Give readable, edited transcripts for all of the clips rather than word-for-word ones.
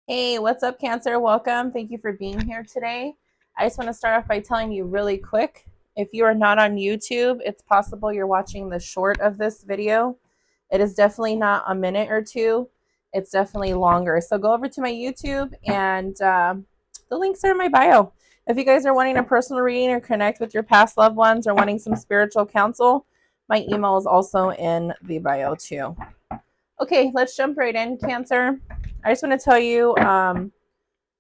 Hey, what's up, Cancer? Welcome. Thank you for being here today. I just want to start off by telling you really quick, if you are not on YouTube, it's possible you're watching the short of this video. It is definitely not a minute or two. It's definitely longer. So go over to my YouTube and the links are in my bio. If you guys are wanting a personal reading or connect with your past loved ones or wanting some spiritual counsel, my email is also in the bio too. Okay, let's jump right in, Cancer. I just want to tell you,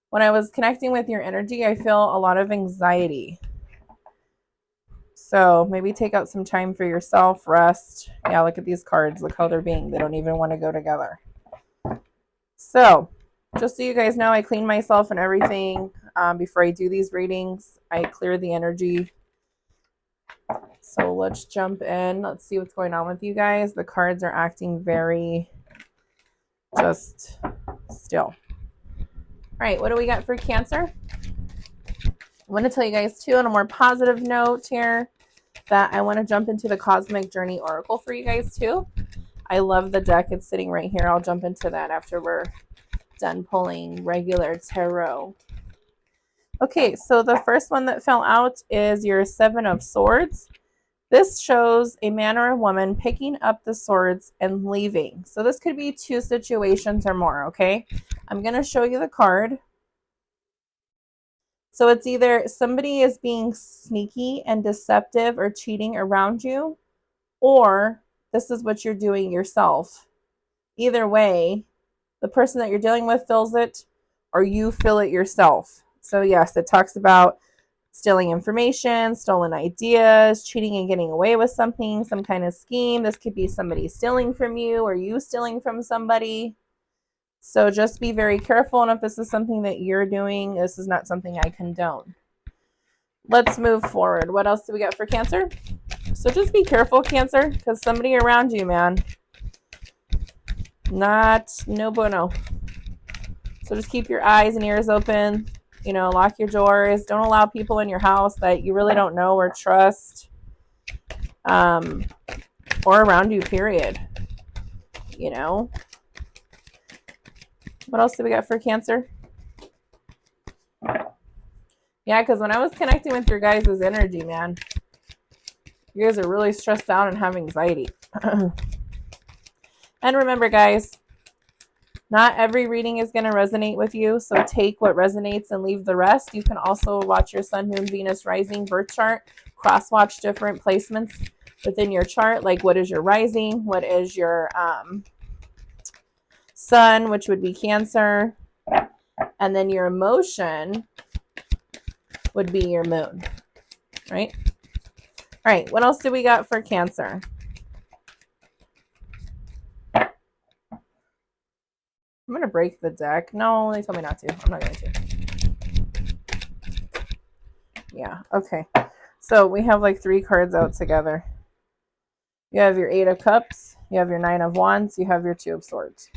when I was connecting with your energy, I feel a lot of anxiety. So maybe take out some time for yourself, rest. Yeah, look at these cards. Look how they're being. They don't even want to go together. So just so you guys know, I clean myself and everything before I do these readings. I clear the energy. So let's jump in. Let's see what's going on with you guys. The cards are acting very just still. All right, what do we got for Cancer? I want to tell you guys too, on a more positive note here, that I want to jump into the Cosmic Journey Oracle for you guys too. I love the deck. It's sitting right here. I'll jump into that after we're done pulling regular tarot. Okay, so the first one that fell out is your Seven of Swords. This shows a man or a woman picking up the swords and leaving. So this could be two situations or more, okay? I'm going to show you the card. So it's either somebody is being sneaky and deceptive or cheating around you, or this is what you're doing yourself. Either way, the person that you're dealing with feels it, or you feel it yourself. So yes, it talks about stealing information, stolen ideas, cheating and getting away with something, some kind of scheme. This could be somebody stealing from you or you stealing from somebody. So just be very careful. And if this is something that you're doing, this is not something I condone. Let's move forward. What else do we got for Cancer? So just be careful, Cancer, because somebody around you, man, no bueno. So just keep your eyes and ears open. You know, lock your doors. Don't allow people in your house that you really don't know or trust, or around you, period. You know. What else do we got for Cancer? Yeah, because when I was connecting with your guys' energy, man, you guys are really stressed out and have anxiety. And remember, guys, not every reading is going to resonate with you, so take what resonates and leave the rest. You can also watch your Sun, Moon, Venus, Rising, birth chart, cross-watch different placements within your chart, like what is your rising, what is your Sun, which would be Cancer, and then your emotion would be your moon, right? All right, what else do we got for Cancer? I'm going to break the deck. No, they told me not to. I'm not going to. Yeah, okay. So we have like three cards out together. You have your Eight of Cups. You have your Nine of Wands. You have your Two of Swords.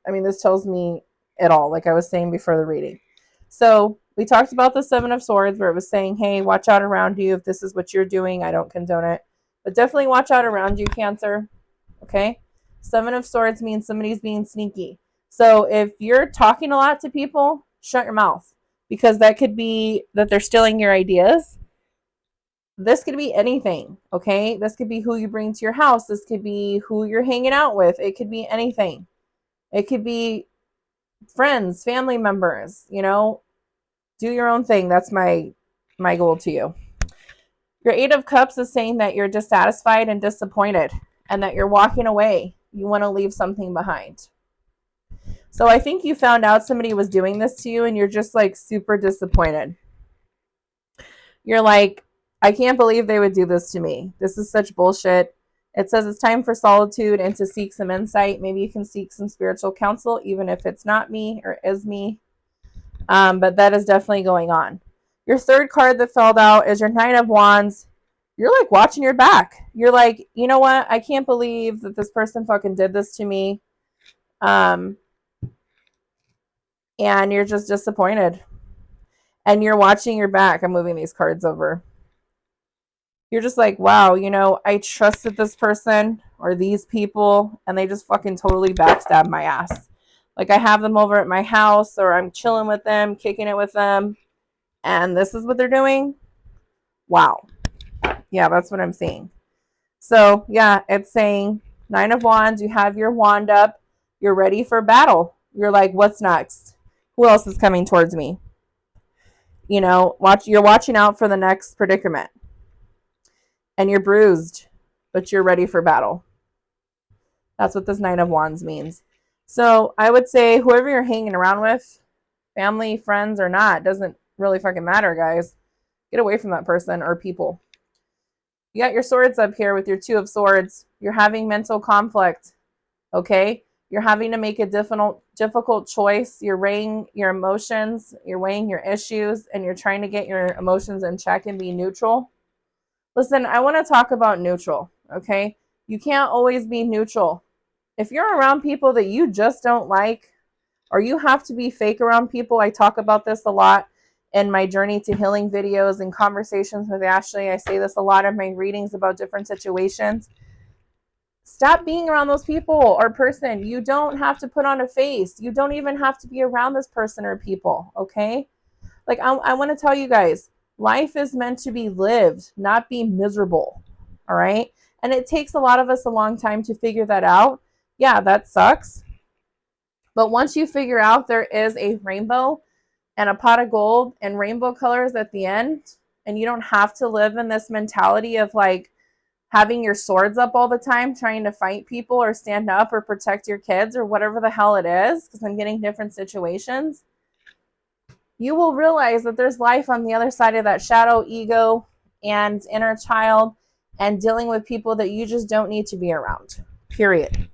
I mean, this tells me it all, like I was saying before the reading. So we talked about the Seven of Swords where it was saying, hey, watch out around you. If this is what you're doing, I don't condone it. But definitely watch out around you, Cancer. Okay? Seven of Swords means somebody's being sneaky. So if you're talking a lot to people, shut your mouth, because that could be that they're stealing your ideas. This could be anything, okay? This could be who you bring to your house. This could be who you're hanging out with. It could be anything. It could be friends, family members, you know. Do your own thing. That's my goal to you. Your Eight of Cups is saying that you're dissatisfied and disappointed and that you're walking away. You want to leave something behind. So I think you found out somebody was doing this to you and you're just like super disappointed. You're like, I can't believe they would do this to me. This is such bullshit. It says it's time for solitude and to seek some insight. Maybe you can seek some spiritual counsel, even if it's not me or is me. But that is definitely going on. Your third card that fell out is your Nine of Wands. You're like watching your back. You're like, you know what? I can't believe that this person fucking did this to me. And you're just disappointed. And you're watching your back. I'm moving these cards over. You're just like, wow, you know, I trusted this person or these people and they just fucking totally backstabbed my ass. Like I have them over at my house or I'm chilling with them, kicking it with them, and this is what they're doing. Wow. Yeah, that's what I'm seeing. So, yeah, it's saying 9 of Wands, you have your wand up, you're ready for battle. You're like, what's next? Who else is coming towards me? You know, you're watching out for the next predicament. And you're bruised, but you're ready for battle. That's what this 9 of Wands means. So, I would say whoever you're hanging around with, family, friends, or not, doesn't really fucking matter, guys. Get away from that person or people. You got your swords up here with your 2 of Swords. You're having mental conflict, okay? You're having to make a difficult choice. You're weighing your emotions, you're weighing your issues, and you're trying to get your emotions in check and be neutral. Listen, I want to talk about neutral, okay? You can't always be neutral. If you're around people that you just don't like, or you have to be fake around people, I talk about this a lot in my journey to healing videos and conversations with Ashley. I say this a lot in my readings about different situations. Stop being around those people or person. You don't have to put on a face. You don't even have to be around this person or people, okay? Like, I want to tell you guys, life is meant to be lived, not be miserable, all right? And it takes a lot of us a long time to figure that out. Yeah, that sucks. But once you figure out there is a rainbow and a pot of gold and rainbow colors at the end, and you don't have to live in this mentality of like having your swords up all the time, trying to fight people or stand up or protect your kids or whatever the hell it is, because I'm getting different situations, you will realize that there's life on the other side of that shadow, ego, and inner child, and dealing with people that you just don't need to be around, period.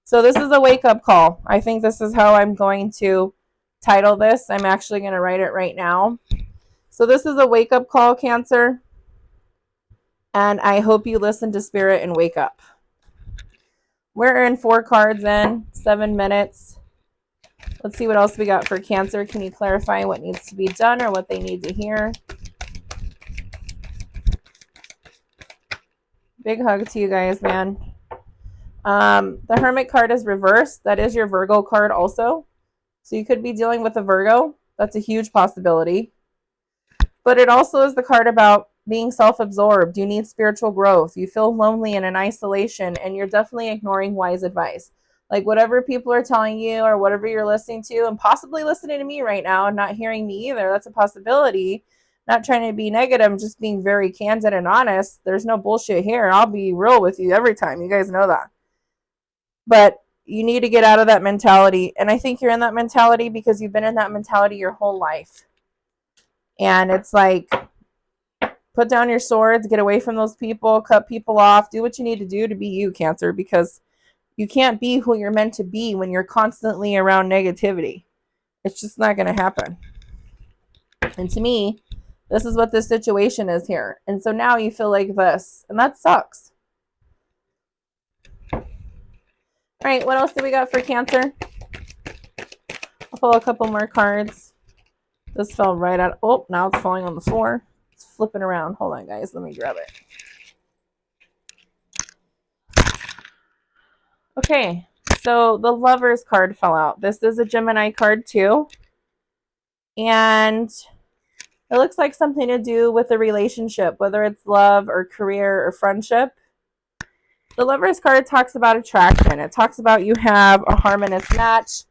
So this is a wake-up call. I think this is how I'm going to title this. I'm actually going to write it right now. So this is a wake-up call, Cancer. And I hope you listen to Spirit and wake up. We're in 4 cards in, 7 minutes. Let's see what else we got for Cancer. Can you clarify what needs to be done or what they need to hear? Big hug to you guys, man. The Hermit card is reversed. That is your Virgo card also. So you could be dealing with a Virgo. That's a huge possibility. But it also is the card about being self-absorbed. You need spiritual growth. You feel lonely and in isolation, and you're definitely ignoring wise advice. Like whatever people are telling you or whatever you're listening to, and possibly listening to me right now and not hearing me either. That's a possibility. Not trying to be negative, I'm just being very candid and honest. There's no bullshit here. I'll be real with you every time. You guys know that. But you need to get out of that mentality. And I think you're in that mentality because you've been in that mentality your whole life. And it's like, put down your swords, get away from those people, cut people off, do what you need to do to be you, Cancer, because you can't be who you're meant to be when you're constantly around negativity. It's just not going to happen. And to me, this is what this situation is here. And so now you feel like this, and that sucks. All right, what else do we got for Cancer? I'll pull a couple more cards. This fell right out. Oh, now it's falling on the floor. It's flipping around. Hold on, guys. Let me grab it. Okay, so the Lovers card fell out. This is a Gemini card too. And it looks like something to do with a relationship, whether it's love or career or friendship. The Lovers card talks about attraction. It talks about you have a harmonious match.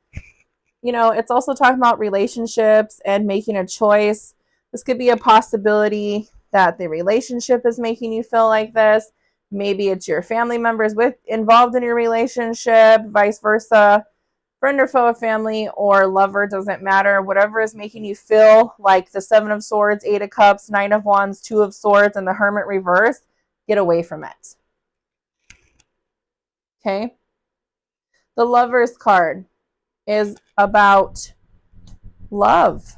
You know, it's also talking about relationships and making a choice. This could be a possibility that the relationship is making you feel like this. Maybe it's your family members involved in your relationship, vice versa. Friend or foe of family or lover, doesn't matter. Whatever is making you feel like the 7 of Swords, 8 of Cups, 9 of Wands, 2 of Swords, and the Hermit reverse, get away from it. Okay? The Lovers card is about love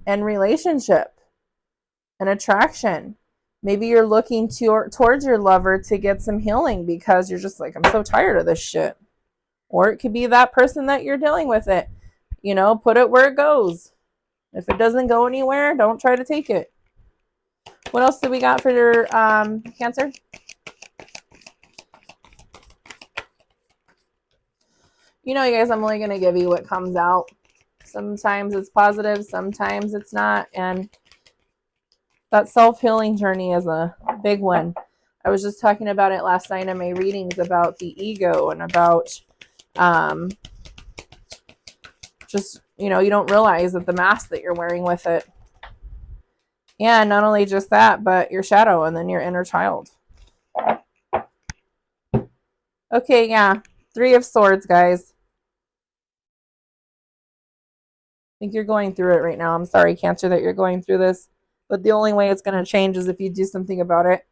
and relationship and attraction. Maybe you're looking towards your lover to get some healing because you're just like, I'm so tired of this shit. Or it could be that person that you're dealing with it. You know, put it where it goes. If it doesn't go anywhere, don't try to take it. What else do we got for your Cancer? You know, you guys, I'm only going to give you what comes out. Sometimes it's positive, sometimes it's not. And that self-healing journey is a big one. I was just talking about it last night in my readings about the ego and about just, you know, you don't realize that the mask that you're wearing with it. And not only just that, but your shadow and then your inner child. Okay, yeah. 3 of Swords, guys. I think you're going through it right now. I'm sorry, Cancer, that you're going through this. But the only way it's going to change is if you do something about it.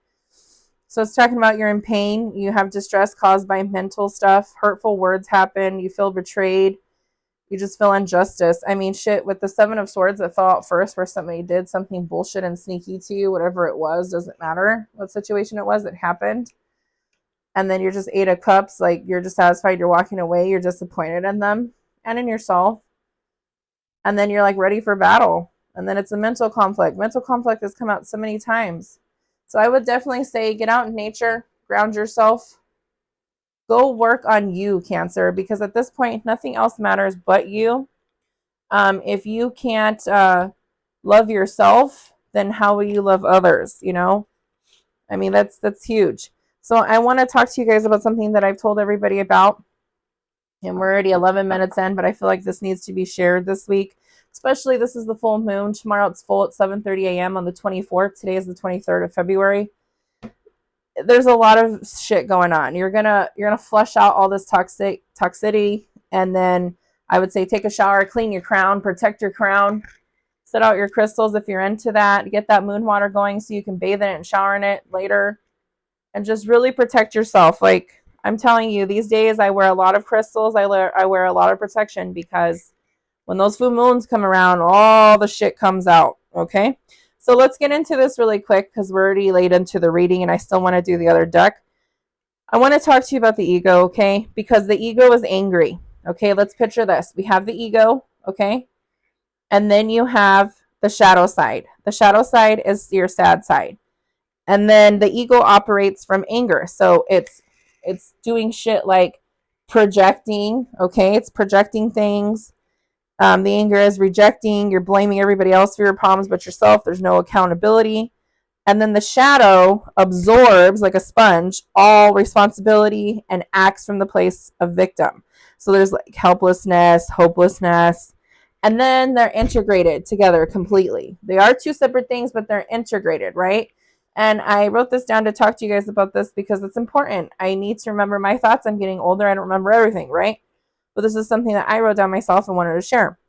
So it's talking about you're in pain. You have distress caused by mental stuff. Hurtful words happen. You feel betrayed. You just feel injustice. I mean, shit, with the 7 of Swords that fell out first where somebody did something bullshit and sneaky to you, whatever it was, doesn't matter what situation it was that happened. And then you're just 8 of Cups. Like, you're dissatisfied. You're walking away. You're disappointed in them and in yourself. And then you're like ready for battle. And then it's a mental conflict. Mental conflict has come out so many times. So I would definitely say get out in nature, ground yourself, go work on you, Cancer, because at this point, nothing else matters but you. If you can't love yourself, then how will you love others? You know, I mean, that's huge. So I want to talk to you guys about something that I've told everybody about. And we're already 11 minutes in, but I feel like this needs to be shared this week. Especially, this is the full moon. Tomorrow it's full at 7:30 a.m. on the 24th. Today is the 23rd of February. There's a lot of shit going on. You're gonna flush out all this toxicity, and then I would say take a shower, clean your crown, protect your crown, set out your crystals if you're into that. Get that moon water going so you can bathe in it and shower in it later, and just really protect yourself. Like, I'm telling you, these days I wear a lot of crystals. I wear a lot of protection because when those full moons come around, all the shit comes out. Okay. So let's get into this really quick because we're already late into the reading and I still want to do the other deck. I want to talk to you about the ego, okay? Because the ego is angry. Okay, let's picture this. We have the ego, okay? And then you have the shadow side. The shadow side is your sad side. And then the ego operates from anger. So it's doing shit like projecting, okay? It's projecting things. The anger is rejecting. You're blaming everybody else for your problems but yourself. There's no accountability. And then the shadow absorbs, like a sponge, all responsibility and acts from the place of victim. So there's like helplessness, hopelessness, and then they're integrated together completely. They are 2 separate things, but they're integrated, right? And I wrote this down to talk to you guys about this because it's important. I need to remember my thoughts. I'm getting older. I don't remember everything, right? But this is something that I wrote down myself and wanted to share.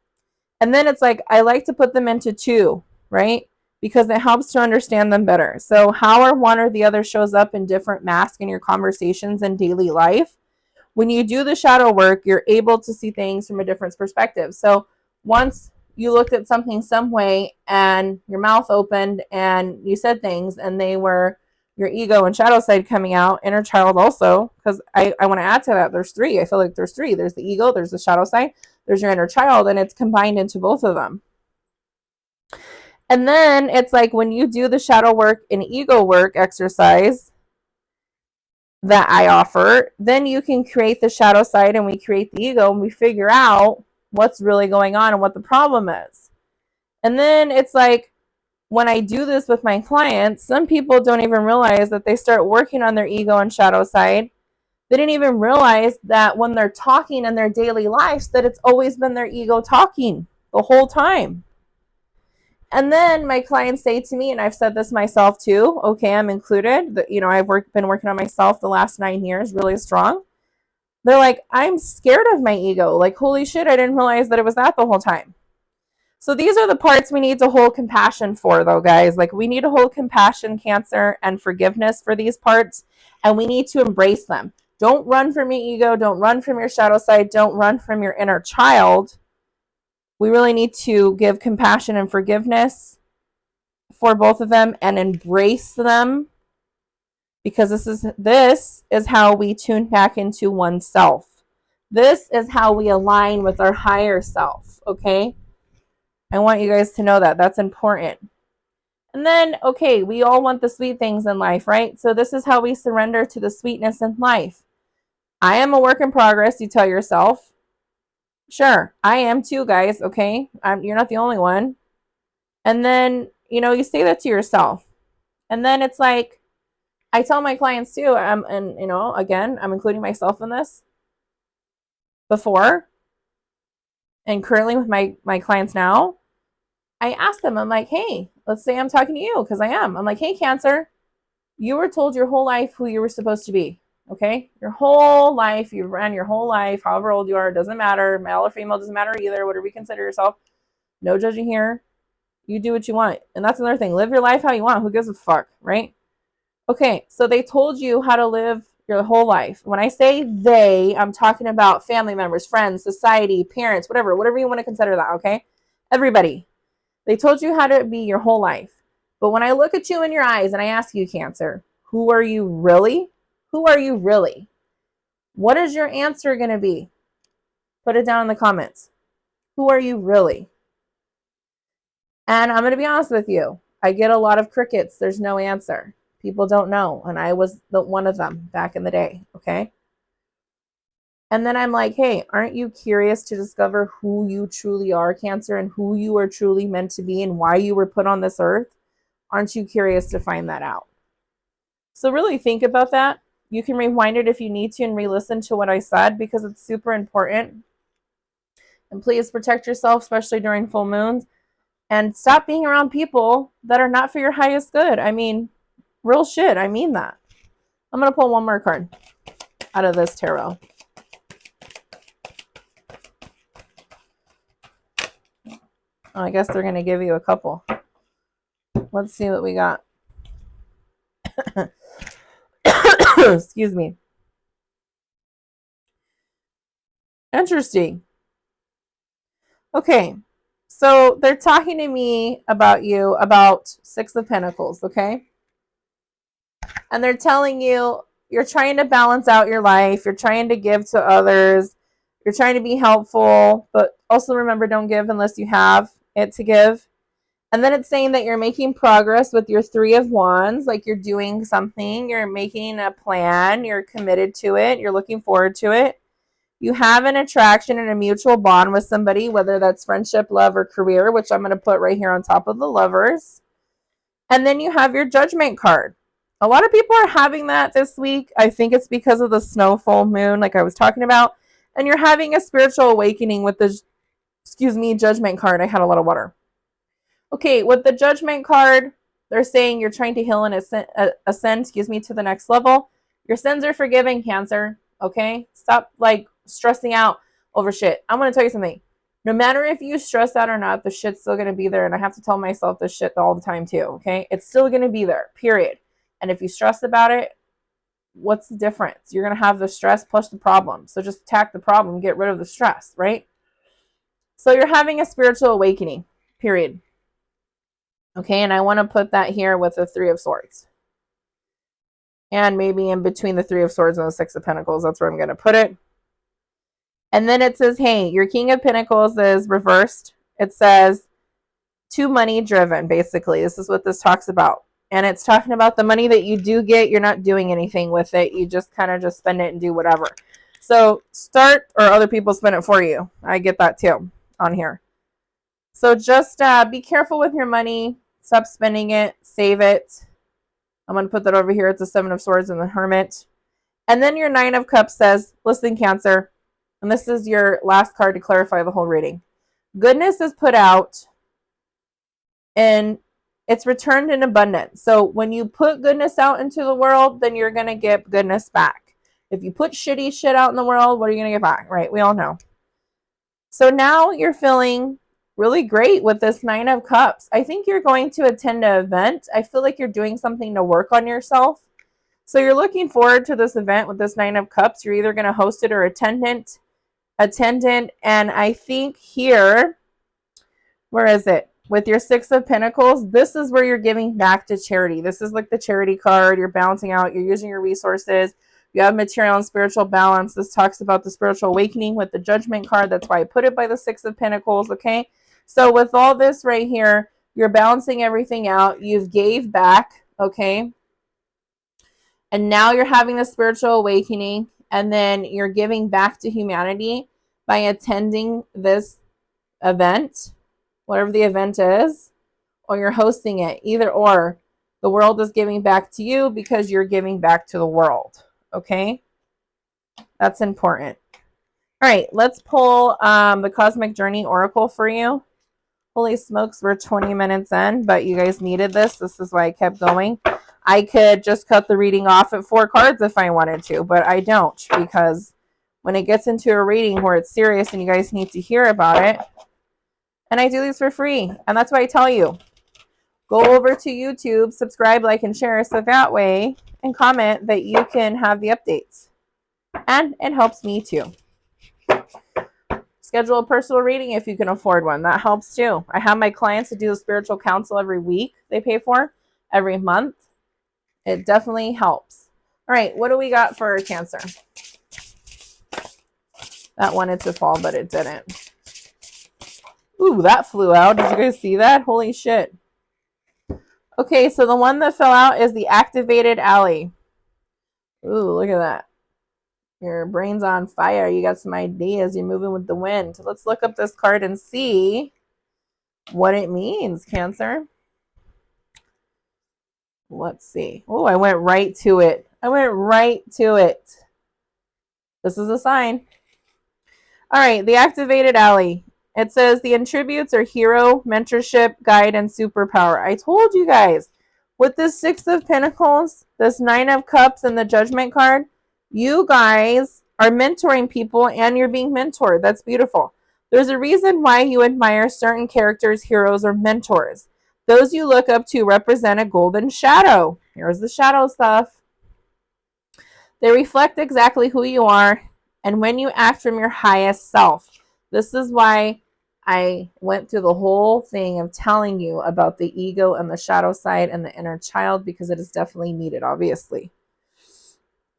And then it's like, I like to put them into 2, right? Because it helps to understand them better. So how or one or the other shows up in different masks in your conversations and daily life. When you do the shadow work, you're able to see things from a different perspective. So once you looked at something some way and your mouth opened and you said things and they were your ego and shadow side coming out, inner child also, because I want to add to that. There's 3. I feel like there's 3. There's the ego, there's the shadow side, there's your inner child, and it's combined into both of them. And then it's like when you do the shadow work and ego work exercise that I offer, then you can create the shadow side and we create the ego and we figure out what's really going on and what the problem is. And then it's like, when I do this with my clients, some people don't even realize that they start working on their ego and shadow side. They didn't even realize that when they're talking in their daily lives, that it's always been their ego talking the whole time. And then my clients say to me, and I've said this myself too, okay, I'm included, you know, I've been working on myself the last 9 years, really strong. They're like, I'm scared of my ego. Like, holy shit, I didn't realize that it was that the whole time. So these are the parts we need to hold compassion for, though, guys. Like, we need to hold compassion, Cancer, and forgiveness for these parts, and we need to embrace them. Don't run from your ego. Don't run from your shadow side. Don't run from your inner child. We really need to give compassion and forgiveness for both of them and embrace them, because this is how we tune back into oneself. This is how we align with our higher self, okay? I want you guys to know that. That's important. And then, okay, we all want the sweet things in life, right? So this is how we surrender to the sweetness in life. I am a work in progress, you tell yourself. Sure, I am too, guys. Okay, you're not the only one. And then, you say that to yourself. And then it's like, I tell my clients too, and again, I'm including myself in this before and currently with my clients now. I ask them, I'm like, hey, let's say I'm talking to you because I am. I'm like, hey, Cancer, you were told your whole life who you were supposed to be. Okay, your whole life, you ran your whole life, however old you are, doesn't matter, male or female, doesn't matter either, whatever you consider yourself. No judging here. You do what you want. And that's another thing. Live your life how you want. Who gives a fuck, right? Okay, so they told you how to live your whole life. When I say they, I'm talking about family members, friends, society, parents, whatever you want to consider that, okay? Everybody. They told you how to be your whole life. But when I look at you in your eyes and I ask you, Cancer, who are you really? Who are you really? What is your answer going to be? Put it down in the comments. Who are you really? And I'm going to be honest with you. I get a lot of crickets. There's no answer. People don't know. And I was one of them back in the day. Okay. And then I'm like, hey, aren't you curious to discover who you truly are, Cancer, and who you are truly meant to be and why you were put on this earth? Aren't you curious to find that out? So really think about that. You can rewind it if you need to and re-listen to what I said because it's super important. And please protect yourself, especially during full moons. And stop being around people that are not for your highest good. I mean, real shit. I mean that. I'm going to pull one more card out of this tarot. Oh, I guess they're going to give you a couple. Let's see what we got. Excuse me. Interesting. Okay. So they're talking to me about you, about Six of Pentacles, okay? And they're telling you you're trying to balance out your life. You're trying to give to others. You're trying to be helpful. But also remember, don't give unless you have it to give. And then it's saying that you're making progress with your Three of Wands, like you're doing something, you're making a plan, you're committed to it, you're looking forward to it. You have an attraction and a mutual bond with somebody, whether that's friendship, love, or career, which I'm going to put right here on top of the Lovers. And then you have your Judgment card. A lot of people are having that this week. I think it's because of the snow full moon, like I was talking about. And you're having a spiritual awakening with the, Judgment card. I had a lot of water. Okay, with the Judgment card, they're saying you're trying to heal and ascend, to the next level. Your sins are forgiven, Cancer. Okay? Stop, stressing out over shit. I'm going to tell you something. No matter if you stress out or not, the shit's still going to be there. And I have to tell myself this shit all the time, too. Okay? It's still going to be there, period. And if you stress about it, what's the difference? You're going to have the stress plus the problem. So just attack the problem, get rid of the stress, right? So you're having a spiritual awakening, period. Okay, and I want to put that here with the Three of Swords. And maybe in between the Three of Swords and the Six of Pentacles, that's where I'm going to put it. And then it says, hey, your King of Pentacles is reversed. It says, too money driven, basically. This is what this talks about. And it's talking about the money that you do get, you're not doing anything with it. You just kind of just spend it and do whatever. So start, or other people spend it for you. I get that too on here. So just be careful with your money. Stop spending it. Save it. I'm going to put that over here. It's the Seven of Swords and the Hermit. And then your Nine of Cups says, listen, Cancer, and this is your last card to clarify the whole reading. Goodness is put out and it's returned in abundance. So when you put goodness out into the world, then you're going to get goodness back. If you put shitty shit out in the world, what are you going to get back, right? We all know. So now you're feeling really great with this Nine of Cups. I think you're going to attend an event. I feel like you're doing something to work on yourself. So you're looking forward to this event with this Nine of Cups. You're either going to host it or attendant. And I think here, where is it? With your Six of Pentacles, this is where you're giving back to charity. This is like the charity card. You're balancing out. You're using your resources. You have material and spiritual balance. This talks about the spiritual awakening with the Judgment card. That's why I put it by the Six of Pentacles, okay? So with all this right here, you're balancing everything out. You've gave back, okay? And now you're having the spiritual awakening, and then you're giving back to humanity. by attending this event, whatever the event is, or you're hosting it. Either or, the world is giving back to you because you're giving back to the world. Okay? That's important. All right, let's pull the Cosmic Journey Oracle for you. Holy smokes, we're 20 minutes in, but you guys needed this. This is why I kept going. I could just cut the reading off at 4 cards if I wanted to, but I don't, because when it gets into a reading where it's serious and you guys need to hear about it, and I do these for free, and that's why I tell you, go over to YouTube, subscribe, like, and share, so that way, and comment that you can have the updates. And it helps me too. Schedule a personal reading if you can afford one. That helps too. I have my clients to do a spiritual counsel every week. They pay for every month. It definitely helps. All right, what do we got for Cancer? That wanted to fall, but it didn't. Ooh, that flew out. Did you guys see that? Holy shit. Okay, so the one that fell out is the Activated Alley. Ooh, look at that. Your brain's on fire. You got some ideas. You're moving with the wind. Let's look up this card and see what it means, Cancer. Let's see. Oh, I went right to it. I went right to it. This is a sign. All right, the Activated Alley. It says the attributes are hero, mentorship, guide, and superpower. I told you guys, with this 6 of Pentacles, this 9 of Cups, and the Judgment card, you guys are mentoring people and you're being mentored. That's beautiful. There's a reason why you admire certain characters, heroes, or mentors. Those you look up to represent a golden shadow. Here's the shadow stuff. They reflect exactly who you are and when you act from your highest self. This is why I went through the whole thing of telling you about the ego and the shadow side and the inner child, because it is definitely needed, obviously,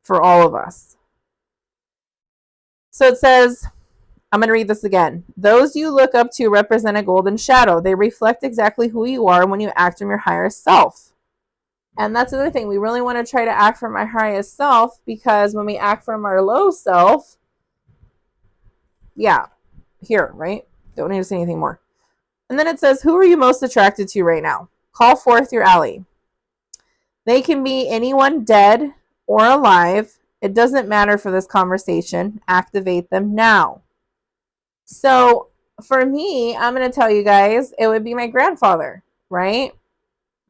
for all of us. So it says, I'm going to read this again. Those you look up to represent a golden shadow. They reflect exactly who you are when you act from your higher self. And that's the other thing. We really want to try to act from our highest self, because when we act from our low self, yeah, here, right? Don't need to say anything more. And then it says, who are you most attracted to right now? Call forth your ally. They can be anyone dead or alive. It doesn't matter for this conversation. Activate them now. So for me, I'm going to tell you guys, it would be my grandfather, right?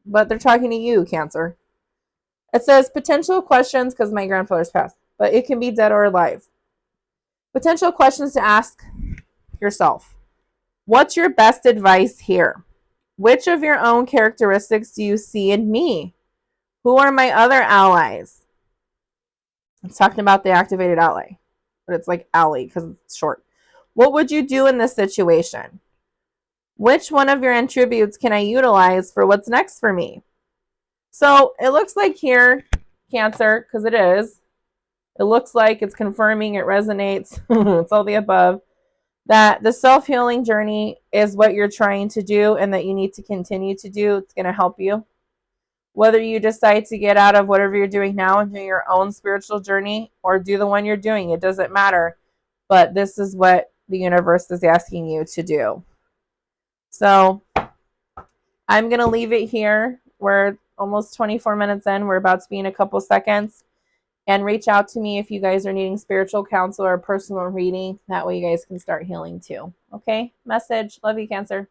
But they're talking to you, Cancer. It says potential questions, because my grandfather's passed, but it can be dead or alive. Potential questions to ask yourself. What's your best advice here? Which of your own characteristics do you see in me? Who are my other allies? It's talking about the Activated Ally, but it's like ally because it's short. What would you do in this situation? Which one of your attributes can I utilize for what's next for me? So it looks like here, Cancer, because it is, it looks like it's confirming, it resonates, it's all the above, that the self-healing journey is what you're trying to do and that you need to continue to do. It's going to help you. Whether you decide to get out of whatever you're doing now and do your own spiritual journey or do the one you're doing, it doesn't matter. But this is what the universe is asking you to do. So I'm going to leave it here. We're almost 24 minutes in. We're about to be in a couple seconds. And reach out to me if you guys are needing spiritual counsel or personal reading. That way you guys can start healing too. Okay? Message. Love you, Cancer.